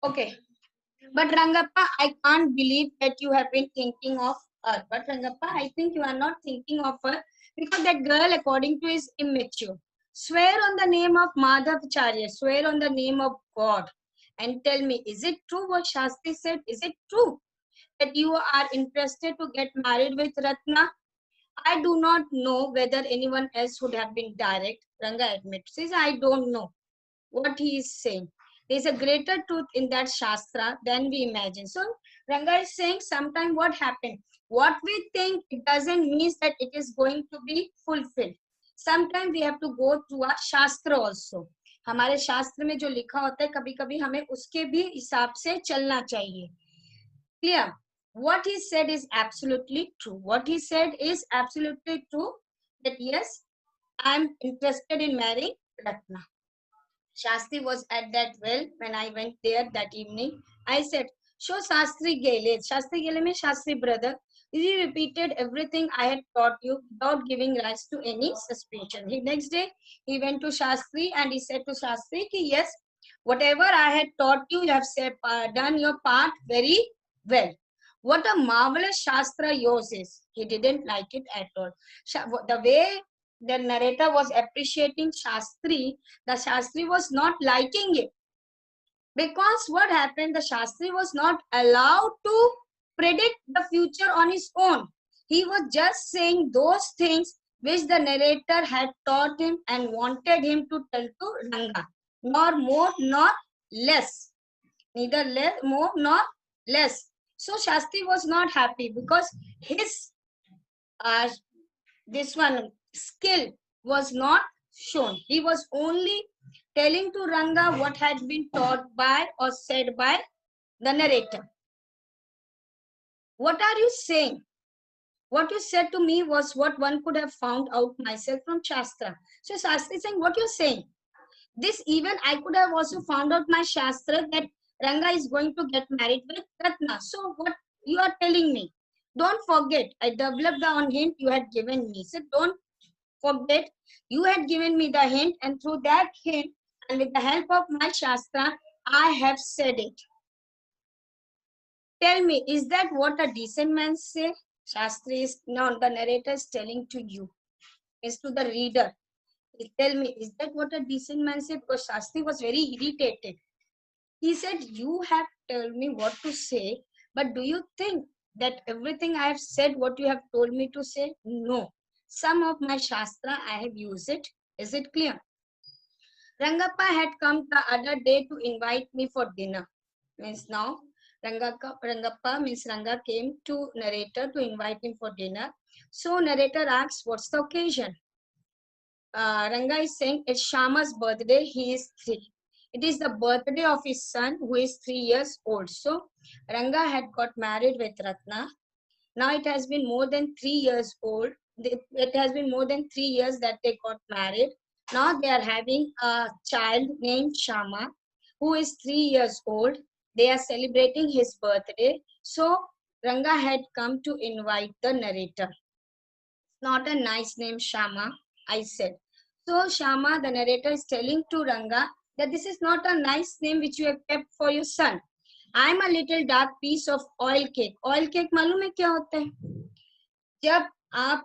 Okay. But Rangappa, I can't believe that you have been thinking of her. But Rangappa, I think you are not thinking of her because that girl, according to, is immature. Swear on the name of Madhavacharya, swear on the name of God, and tell me, is it true what Shastri said? Is it true that you are interested to get married with Ratna? I do not know whether anyone else would have been direct. Ranga admits, says, I don't know what he is saying. There is a greater truth in that Shastra than we imagine. So Ranga is saying sometime what happened. What we think, it doesn't mean that it is going to be fulfilled. Sometimes we have to go through a Shastra also. हमारे शास्त्र में जो लिखा होता है कभी कभी हमें उसके भी हिसाब से चलना चाहिए. Clear? What he said is absolutely true. What he said is absolutely true that yes, I am interested in marrying Ratna. Shastri was at that well when I went there that evening. I said, show Shastri Gele. Shastri Gele means Shastri brother. He repeated everything I had taught you without giving rise to any suspicion. Next day, he went to Shastri and he said to Shastri, yes, whatever I had taught you, you have said, done your part very well. What a marvelous Shastra yours is. He didn't like it at all. The way the narrator was appreciating Shastri, the Shastri was not liking it. Because what happened, the Shastri was not allowed to predict the future on his own. He was just saying those things which the narrator had taught him and wanted him to tell to Ranga. Nor more nor less. Neither more nor less. So Shastri was not happy because his this one skill was not shown. He was only telling to Ranga what had been taught by or said by the narrator. What are you saying? What you said to me was what one could have found out myself from Shastra. So Shastri is saying, what you're saying? This even I could have also found out my Shastra that Ranga is going to get married with Ratna. So what you are telling me? Don't forget, I developed the hint you had given me. So don't forget, you had given me the hint, and through that hint, and with the help of my Shastra, I have said it. Tell me, is that what a decent man say? Shastri is, no, the narrator is telling to you, is to the reader. Tell me, is that what a decent man say? Because Shastri was very irritated. He said, you have told me what to say, but do you think that everything I have said, what you have told me to say? No. Some of my Shastra, I have used it. Is it clear? Rangappa had come the other day to invite me for dinner. Means now, Rangappa means Ranga came to narrator to invite him for dinner. So narrator asks, what's the occasion? Ranga is saying it's Shama's birthday. He is 3. It is the birthday of his son who is 3 years old. So Ranga had got married with Ratna. Now it has been more than 3 years old. It has been more than 3 years that they got married. Now they are having a child named Shama who is 3 years old. They are celebrating his birthday. So Ranga had come to invite the narrator. It's not a nice name, Shama, I said. So Shama, the narrator, is telling to Ranga that this is not a nice name which you have kept for your son. I'm a little dark piece of oil cake. Oil cake मालूम है क्या होता है? जब आप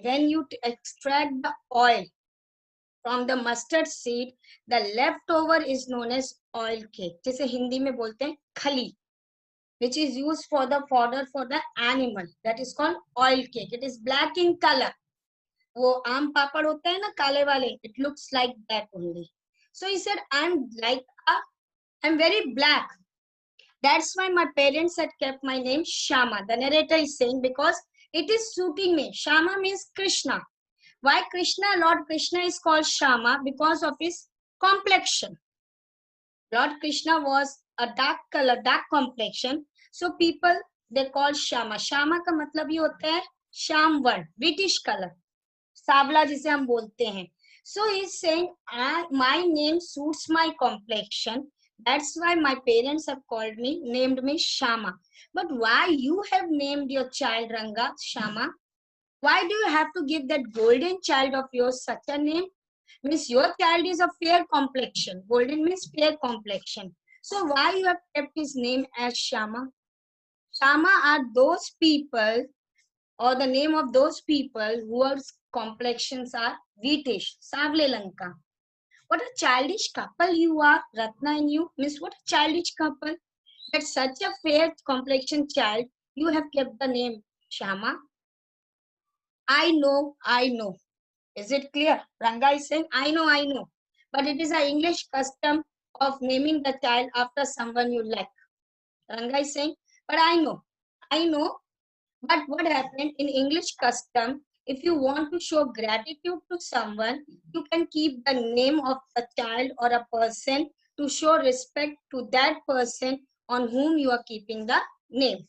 when you extract the oil from the mustard seed, the leftover is known as oil cake. जैसे हिंदी में बोलते हैं खली, which is used for the fodder for the animal. That is called oil cake. It is black in color. वो आम पापड़ होते हैं ना काले वाले. It looks like that only. So he said, I'm very black. That's why my parents had kept my name Shama. The narrator is saying because it is suiting me. Shama means Krishna. Why Krishna? Lord Krishna is called Shama because of his complexion. Lord Krishna was a dark color, dark complexion. So people, they call Shama. Shama का मतलब ये होता है शाम वर्ण, British color. सावला जिसे हम बोलते हैं. So he's saying, my name suits my complexion. That's why my parents have named me Shama. But why you have named your child Ranga Shama? Why do you have to give that golden child of yours such a name? Means your child is a fair complexion. Golden means fair complexion. So why you have kept his name as Shama? Shama are those people, or the name of those people whose complexions are wheatish, Savle Lanka. What a childish couple you are, Ratna and you. Miss, what a childish couple. That such a fair complexion child, you have kept the name Shama. I know, I know. Is it clear? Ranga is saying, I know, I know. But it is an English custom of naming the child after someone you like. Ranga is saying, but I know. But what happened in English custom, if you want to show gratitude to someone, you can keep the name of a child or a person to show respect to that person on whom you are keeping the name.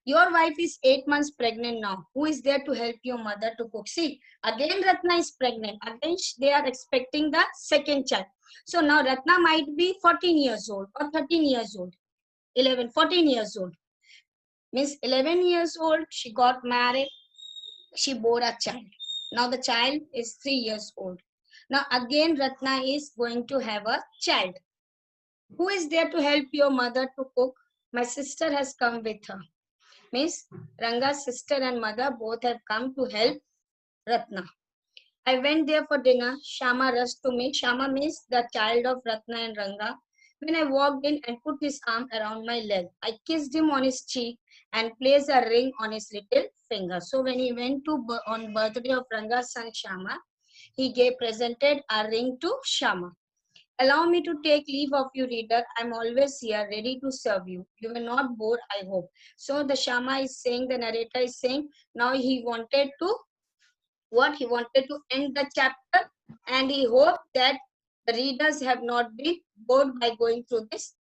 Your wife is 8 months pregnant now. Who is there to help your mother to cook? See, again Ratna is pregnant. Again they are expecting the second child. So now Ratna might be 14 years old or 13 years old, 11, 14 years old. Means 11 years old, she got married, she bore a child. Now the child is 3 years old. Now again Ratna is going to have a child. Who is there to help your mother to cook? My sister has come with her. Means Ranga's sister and mother both have come to help Ratna. I went there for dinner. Shama rushed to me. Shama means the child of Ratna and Ranga. When I walked in and put his arm around my leg, I kissed him on his cheek and placed a ring on his little finger. So when he went to on birthday of Ranga's son Shama, he presented a ring to Shama. Allow me to take leave of you, reader. I'm always here, ready to serve you. You will not bore, I hope. So the Shama is saying, the narrator is saying, now he wanted to, what he wanted to end the chapter, and he hoped that the readers have not been bored by going through this